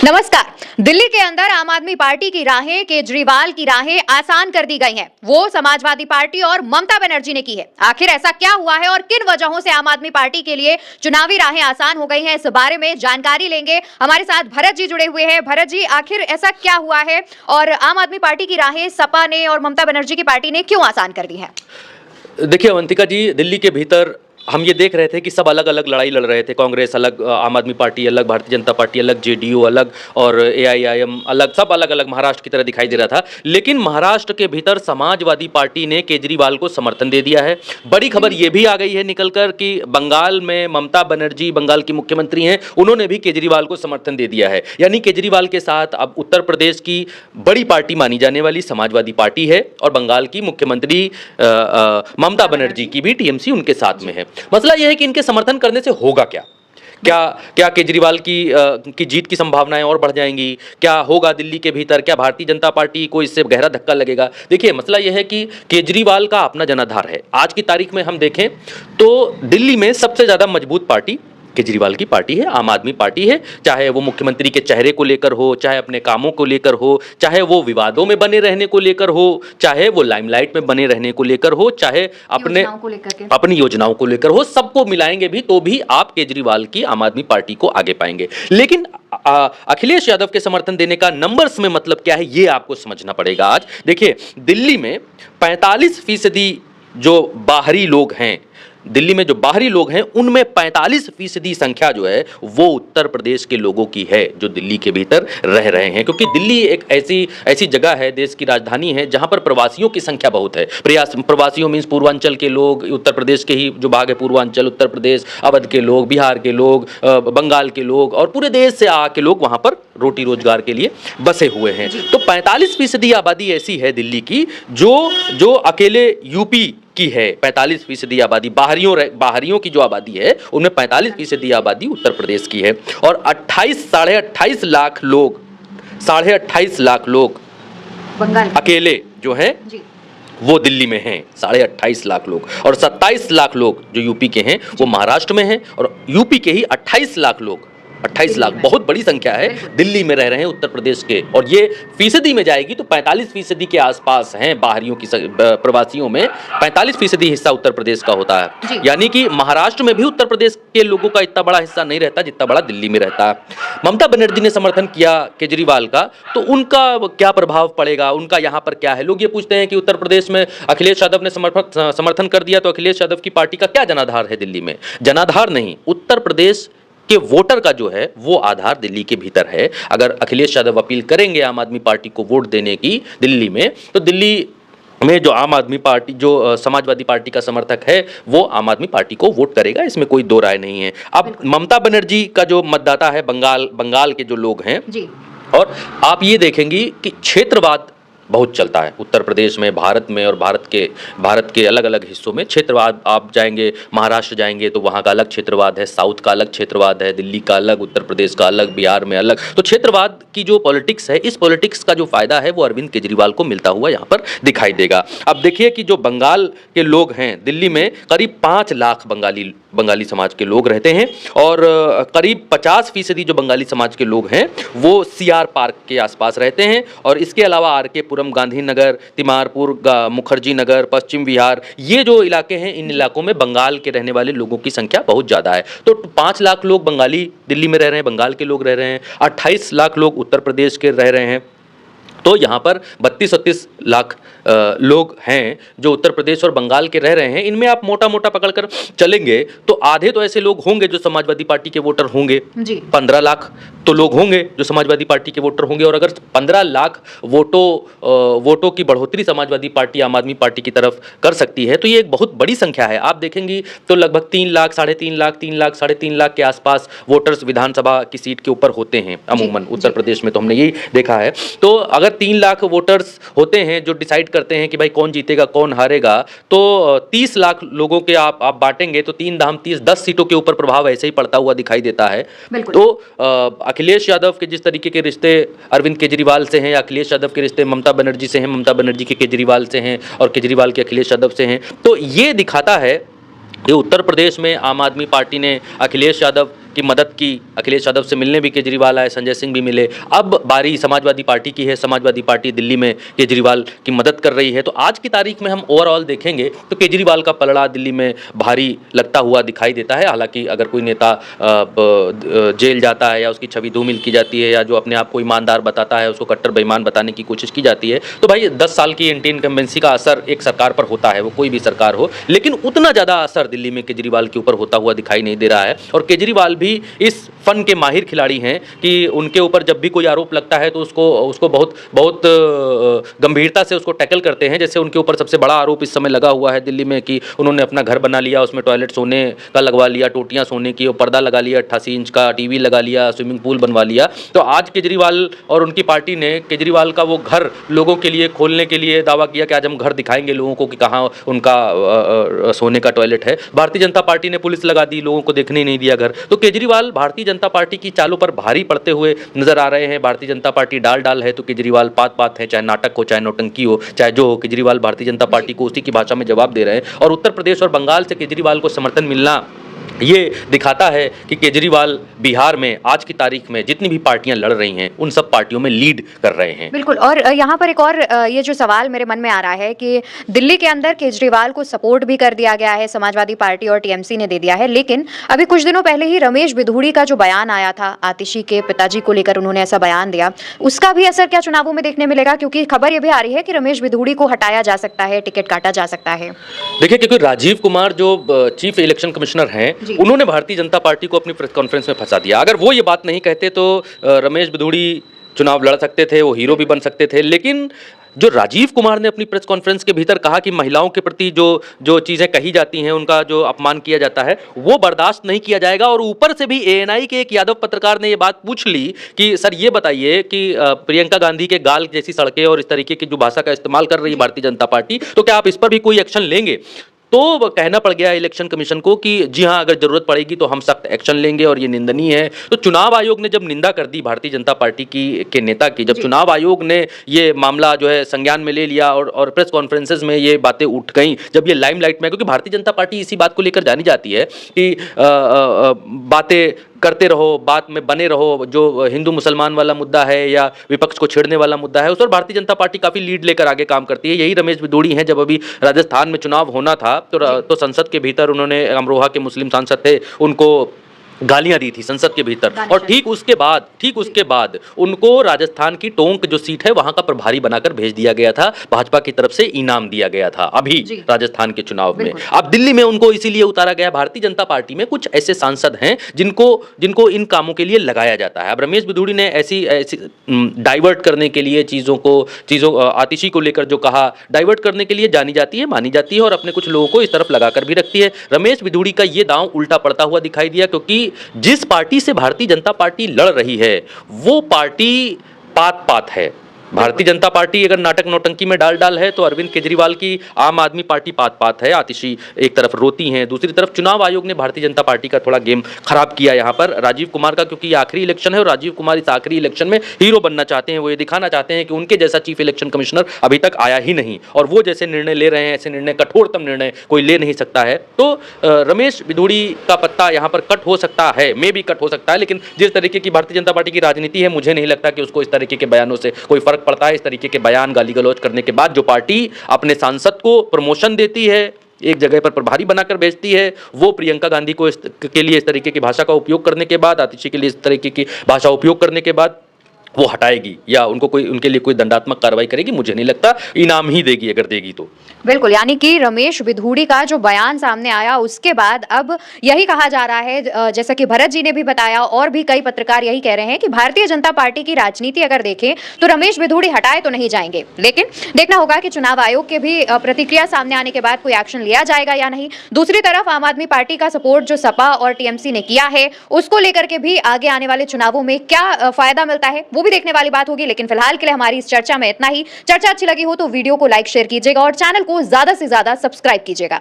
नमस्कार। दिल्ली के अंदर आम आदमी पार्टी की राहें, केजरीवाल की राहें आसान कर दी गई हैं। वो समाजवादी पार्टी और ममता बनर्जी ने की है। आखिर ऐसा क्या हुआ है और किन वजहों से आम आदमी पार्टी के लिए चुनावी राहें आसान हो गई हैं, इस बारे में जानकारी लेंगे। हमारे साथ भरत जी जुड़े हुए हैं। भरत जी, आखिर ऐसा क्या हुआ है और आम आदमी पार्टी की राहें सपा ने और ममता बनर्जी की पार्टी ने क्यों आसान कर दी है? देखिए अवंतिका जी, दिल्ली के भीतर हम ये देख रहे थे कि सब अलग अलग लड़ाई लड़ रहे थे। कांग्रेस अलग, आम आदमी पार्टी अलग, भारतीय जनता पार्टी अलग, जेडीयू अलग और एआईएमआईएम अलग, सब अलग अलग महाराष्ट्र की तरह दिखाई दे रहा था। लेकिन महाराष्ट्र के भीतर समाजवादी पार्टी ने केजरीवाल को समर्थन दे दिया है। बड़ी खबर ये भी आ गई है निकलकर कि बंगाल में ममता बनर्जी बंगाल की मुख्यमंत्री हैं, उन्होंने भी केजरीवाल को समर्थन दे दिया है। यानी केजरीवाल के साथ अब उत्तर प्रदेश की बड़ी पार्टी मानी जाने वाली समाजवादी पार्टी है और बंगाल की मुख्यमंत्री ममता बनर्जी की भी टीएमसी उनके साथ में है। मसला यह है कि इनके समर्थन करने से होगा क्या? क्या केजरीवाल की जीत की संभावनाएं और बढ़ जाएंगी? क्या होगा दिल्ली के भीतर? क्या भारतीय जनता पार्टी को इससे गहरा धक्का लगेगा? देखिए, मसला यह है कि केजरीवाल का अपना जनाधार है। आज की तारीख में हम देखें तो दिल्ली में सबसे ज्यादा मजबूत पार्टी केजरीवाल की पार्टी है, आम आदमी पार्टी है। चाहे वो मुख्यमंत्री के चेहरे को लेकर हो, चाहे अपने कामों को लेकर हो, चाहे वो विवादों में बने रहने को लेकर हो, चाहे वो लाइमलाइट में बने रहने को लेकर हो, चाहे अपनी योजनाओं को लेकर हो, सबको मिलाएंगे भी तो भी आप केजरीवाल की आम आदमी पार्टी को आगे पाएंगे। लेकिन अखिलेश यादव के समर्थन देने का नंबर्स में मतलब क्या है, ये आपको समझना पड़ेगा। आज देखिए, दिल्ली में 45% जो बाहरी लोग हैं, दिल्ली में जो बाहरी लोग हैं उनमें 45% संख्या जो है वो उत्तर प्रदेश के लोगों की है, जो दिल्ली के भीतर रह रहे हैं। क्योंकि दिल्ली एक ऐसी जगह है, देश की राजधानी है, जहां पर प्रवासियों की संख्या बहुत है। प्रवासियों मीन्स पूर्वांचल के लोग, उत्तर प्रदेश के ही जो भाग है पूर्वांचल, उत्तर प्रदेश, अवध के लोग, बिहार के लोग, बंगाल के लोग और पूरे देश से आके लोग वहां पर रोटी रोजगार के लिए बसे हुए हैं। तो 45% आबादी ऐसी है दिल्ली की जो अकेले यूपी की है। 45% आबादी बाहरियों की जो आबादी है उनमें 45% आबादी उत्तर प्रदेश की है और 28 लाख लोग अकेले जो हैं वो दिल्ली में हैं। 28 लाख लोग और 27 लाख लोग जो यूपी के हैं वो महाराष्ट्र में हैं और यूपी के ही 28 लाख बहुत बड़ी संख्या है दिल्ली में रह रहे हैं उत्तर प्रदेश के। और ये फीसदी में जाएगी तो 45% के आसपास हैं बाहरियों की, प्रवासियों में 45% हिस्सा उत्तर प्रदेश का होता है। यानी कि महाराष्ट्र में भी उत्तर प्रदेश के लोगों का इतना बड़ा हिस्सा नहीं रहता जितना बड़ा दिल्ली में रहता है। ममता बनर्जी ने समर्थन किया केजरीवाल का, तो उनका क्या प्रभाव पड़ेगा, उनका यहाँ पर क्या है? लोग ये पूछते हैं कि उत्तर प्रदेश में अखिलेश यादव ने समर्थन कर दिया तो अखिलेश यादव की पार्टी का क्या जनाधार है दिल्ली में? जनाधार नहीं, उत्तर प्रदेश के वोटर का जो है वो आधार दिल्ली के भीतर है। अगर अखिलेश यादव अपील करेंगे आम आदमी पार्टी को वोट देने की दिल्ली में, तो दिल्ली में जो आम आदमी पार्टी, जो समाजवादी पार्टी का समर्थक है वो आम आदमी पार्टी को वोट करेगा, इसमें कोई दो राय नहीं है। अब ममता बनर्जी का जो मतदाता है बंगाल के जो लोग हैं जी, और आप ये देखेंगी कि क्षेत्रवाद बहुत चलता है उत्तर प्रदेश में, भारत में और भारत के अलग अलग हिस्सों में क्षेत्रवाद। आप जाएंगे महाराष्ट्र जाएंगे तो वहाँ का अलग क्षेत्रवाद है, साउथ का अलग क्षेत्रवाद है, दिल्ली का अलग, उत्तर प्रदेश का अलग, बिहार में अलग। तो क्षेत्रवाद की जो पॉलिटिक्स है, इस पॉलिटिक्स का जो फायदा है वो अरविंद केजरीवाल को मिलता हुआ यहाँ पर दिखाई देगा। अब देखिए कि जो बंगाल के लोग हैं दिल्ली में, करीब 5 लाख बंगाली समाज के लोग रहते हैं और करीब 50% जो बंगाली समाज के लोग हैं वो सीआर पार्क के आसपास रहते हैं। और इसके अलावा आरके पुरम, गांधीनगर, तिमारपुर, मुखर्जी नगर, पश्चिम विहार, ये जो इलाके हैं, इन इलाकों में बंगाल के रहने वाले लोगों की संख्या बहुत ज़्यादा है। तो 5 लाख लोग बंगाली दिल्ली में रह रहे हैं, बंगाल के लोग रह रहे हैं, 28 लाख लोग उत्तर प्रदेश के रह रहे हैं। तो यहाँ पर 32-33 लाख लोग हैं जो उत्तर प्रदेश और बंगाल के रह रहे हैं। इनमें आप मोटा पकड़कर चलेंगे तो आधे तो ऐसे लोग होंगे जो समाजवादी पार्टी के वोटर होंगे, 15 लाख तो लोग होंगे जो समाजवादी पार्टी के वोटर होंगे। और अगर 15 लाख वोटों की बढ़ोतरी समाजवादी पार्टी आम आदमी पार्टी की तरफ कर सकती है तो ये एक बहुत बड़ी संख्या है। आप देखेंगी तो लगभग 3 लाख, 3.5 लाख, 3 लाख, 3.5 लाख के आसपास वोटर्स विधानसभा की सीट के ऊपर होते हैं अमूमन उत्तर प्रदेश में, तो हमने यही देखा है। तो अगर 3 लाख वोटर्स होते हैं जो डिसाइड करते हैं कि भाई कौन जीतेगा कौन हारेगा, तो 30 लाख लोगों के आप बांटेंगे तो 3 दाम 30, 10 सीटों के ऊपर प्रभाव ऐसे ही पड़ता हुआ दिखाई देता है। तो अखिलेश यादव के जिस तरीके के रिश्ते अरविंद केजरीवाल से हैं या अखिलेश यादव के रिश्ते ममता बनर्जी से हैं, ममता बनर्जी के केजरीवाल से हैं और केजरीवाल के अखिलेश यादव से हैं, तो ये दिखाता है कि उत्तर प्रदेश में आम आदमी पार्टी ने अखिलेश यादव की मदद की, अखिलेश यादव से मिलने भी केजरीवाल आए, संजय सिंह भी मिले। अब बारी समाजवादी पार्टी की है, समाजवादी पार्टी दिल्ली में केजरीवाल की मदद कर रही है। तो आज की तारीख में हम ओवरऑल देखेंगे तो केजरीवाल का पलड़ा दिल्ली में भारी लगता हुआ दिखाई देता है। हालांकि अगर कोई नेता जेल जाता है या उसकी छवि धूमिल की जाती है या जो अपने आप को ईमानदार बताता है उसको कट्टर बेईमान बताने की कोशिश की जाती है, तो भाई 10 साल की एंटी इनकम्बेंसी का असर एक सरकार पर होता है, वो कोई भी सरकार हो, लेकिन उतना ज़्यादा असर दिल्ली में केजरीवाल के ऊपर होता हुआ दिखाई नहीं दे रहा है। और केजरीवाल भी इस फन के माहिर खिलाड़ी हैं कि उनके ऊपर जब भी कोई आरोप लगता है तो उसको बहुत गंभीरता से उसको टैकल करते हैं। जैसे उनके ऊपर सबसे बड़ा आरोप इस समय लगा हुआ है दिल्ली में कि उन्होंने अपना घर बना लिया, उसमें टॉयलेट सोने का लगवा लिया, टोटियां सोने की, पर्दा लगा लिया, 88 इंच का टीवी लगा लिया, स्विमिंग पूल बनवा लिया। तो आज केजरीवाल और उनकी पार्टी ने केजरीवाल का वो घर लोगों के लिए खोलने के लिए दावा किया कि आज हम घर दिखाएंगे लोगों को कि कहाँ उनका सोने का टॉयलेट है। भारतीय जनता पार्टी ने पुलिस लगा दी, लोगों को देखने नहीं दिया घर। तो केजरीवाल भारतीय जनता पार्टी की चालों पर भारी पड़ते हुए नजर आ रहे हैं। भारतीय जनता पार्टी डाल है तो केजरीवाल पात है, चाहे नाटक हो, चाहे नौटंकी हो, चाहे जो हो, केजरीवाल भारतीय जनता पार्टी को उसी की भाषा में जवाब दे रहे हैं। और उत्तर प्रदेश और बंगाल से केजरीवाल को समर्थन मिलना ये दिखाता है कि केजरीवाल बिहार में आज की तारीख में जितनी भी पार्टियां लड़ रही हैं उन सब पार्टियों में लीड कर रहे हैं। बिल्कुल। और यहाँ पर एक और ये जो सवाल मेरे मन में आ रहा है कि दिल्ली के अंदर केजरीवाल को सपोर्ट भी कर दिया गया है, समाजवादी पार्टी और टीएमसी ने दे दिया है, लेकिन अभी कुछ दिनों पहले ही रमेश बिधूड़ी का जो बयान आया था, आतिशी के पिताजी को लेकर उन्होंने ऐसा बयान दिया, उसका भी असर क्या चुनावों में देखने मिलेगा? क्योंकि खबर ये भी आ रही है कि रमेश बिधूड़ी को हटाया जा सकता है, टिकट काटा जा सकता है। देखिए, क्योंकि राजीव कुमार जो चीफ इलेक्शन कमिश्नर हैं उन्होंने भारतीय जनता पार्टी को अपनी प्रेस कॉन्फ्रेंस में फंसा दिया। अगर वो ये बात नहीं कहते तो रमेश बिधूड़ी चुनाव लड़ सकते थे, वो हीरो भी बन सकते थे। लेकिन जो राजीव कुमार ने अपनी प्रेस कॉन्फ्रेंस के भीतर कहा कि महिलाओं के प्रति जो चीज़ें कही जाती हैं, उनका जो अपमान किया जाता है, वो बर्दाश्त नहीं किया जाएगा। और ऊपर से भी एएनआई के एक यादव पत्रकार ने ये बात पूछ ली कि सर ये बताइए कि प्रियंका गांधी के गाल जैसी सड़कें और इस तरीके की जो भाषा का इस्तेमाल कर रही है भारतीय जनता पार्टी, तो क्या आप इस पर भी कोई एक्शन लेंगे? तो कहना पड़ गया इलेक्शन कमीशन को कि जी हां, अगर जरूरत पड़ेगी तो हम सख्त एक्शन लेंगे और ये निंदनीय है। तो चुनाव आयोग ने जब निंदा कर दी भारतीय जनता पार्टी के नेता की, जब चुनाव आयोग ने ये मामला जो है संज्ञान में ले लिया और प्रेस कॉन्फ्रेंसेज में ये बातें उठ गई, जब ये लाइमलाइट में, क्योंकि भारतीय जनता पार्टी इसी बात को लेकर जानी जाती है कि बातें करते रहो, बात में बने रहो। जो हिंदू मुसलमान वाला मुद्दा है या विपक्ष को छेड़ने वाला मुद्दा है, उस पर भारतीय जनता पार्टी काफी लीड लेकर आगे काम करती है। यही रमेश बिधूड़ी हैं। जब अभी राजस्थान में चुनाव होना था तो संसद के भीतर उन्होंने, अमरोहा के मुस्लिम सांसद थे, उनको गालियां दी थी संसद के भीतर। और ठीक उसके बाद उनको राजस्थान की टोंक जो सीट है वहां का प्रभारी बनाकर भेज दिया गया था, भाजपा की तरफ से इनाम दिया गया था अभी राजस्थान के चुनाव में। अब दिल्ली में उनको इसीलिए उतारा गया। भारतीय जनता पार्टी में कुछ ऐसे सांसद हैं जिनको इन कामों के लिए लगाया जाता है। अब रमेश बिधूड़ी ने ऐसी डाइवर्ट करने के लिए चीजों आतिशी को लेकर जो कहा, डाइवर्ट करने के लिए जानी जाती है, मानी जाती है और अपने कुछ लोगों को इस तरफ लगाकर भी रखती है। रमेश बिधूड़ी का ये दांव उल्टा पड़ता हुआ दिखाई दिया, क्योंकि जिस पार्टी से भारतीय जनता पार्टी लड़ रही है वो पार्टी पात है। भारतीय जनता पार्टी अगर नाटक नौटंकी में डाल है तो अरविंद केजरीवाल की आम आदमी पार्टी पात है। आतिशी एक तरफ रोती हैं, दूसरी तरफ चुनाव आयोग ने भारतीय जनता पार्टी का थोड़ा गेम खराब किया यहाँ पर राजीव कुमार का, क्योंकि ये आखिरी इलेक्शन है और राजीव कुमार इस आखिरी इलेक्शन में हीरो बनना चाहते हैं। वो ये दिखाना चाहते हैं कि उनके जैसा चीफ इलेक्शन कमिश्नर अभी तक आया ही नहीं और वो जैसे निर्णय ले रहे हैं, ऐसे निर्णय, कठोरतम निर्णय कोई ले नहीं सकता है। तो रमेश बिधूड़ी का पत्ता यहाँ पर कट हो सकता है, मे भी कट हो सकता है, लेकिन जिस तरीके की भारतीय जनता पार्टी की राजनीति है, मुझे नहीं लगता कि उसको इस तरीके के बयानों से कोई फर्क पड़ता है। इस तरीके के बयान, गाली गलौज करने के बाद जो पार्टी अपने सांसद को प्रमोशन देती है, एक जगह पर प्रभारी बनाकर भेजती है, वो प्रियंका गांधी को के लिए इस तरीके की भाषा का उपयोग करने के बाद, आतिशी के लिए इस तरीके की भाषा उपयोग करने के बाद वो हटाएगी या उनके लिए कोई दंडात्मक कार्रवाई करेगी, मुझे नहीं लगता। इनाम ही देगी अगर देगी तो। बिल्कुल, यानी कि रमेश बिधूड़ी का जो बयान सामने आया उसके बाद अब यही कहा जा रहा है, जैसा कि भरत जी ने भी बताया और भी कई पत्रकार यही कह रहे हैं कि भारतीय जनता पार्टी की राजनीति अगर देखें तो रमेश बिधूड़ी हटाए तो नहीं जाएंगे, लेकिन देखना होगा कि चुनाव आयोग के भी प्रतिक्रिया सामने आने के बाद कोई एक्शन लिया जाएगा या नहीं। दूसरी तरफ आम आदमी पार्टी का सपोर्ट जो सपा और टीएमसी ने किया है उसको लेकर के भी आगे आने वाले चुनावों में क्या फायदा मिलता है वो भी देखने वाली बात होगी। लेकिन फिलहाल के लिए हमारी इस चर्चा में इतना ही। चर्चा अच्छी लगी हो तो वीडियो को लाइक शेयर कीजिएगा और चैनल को ज्यादा से ज्यादा सब्सक्राइब कीजिएगा।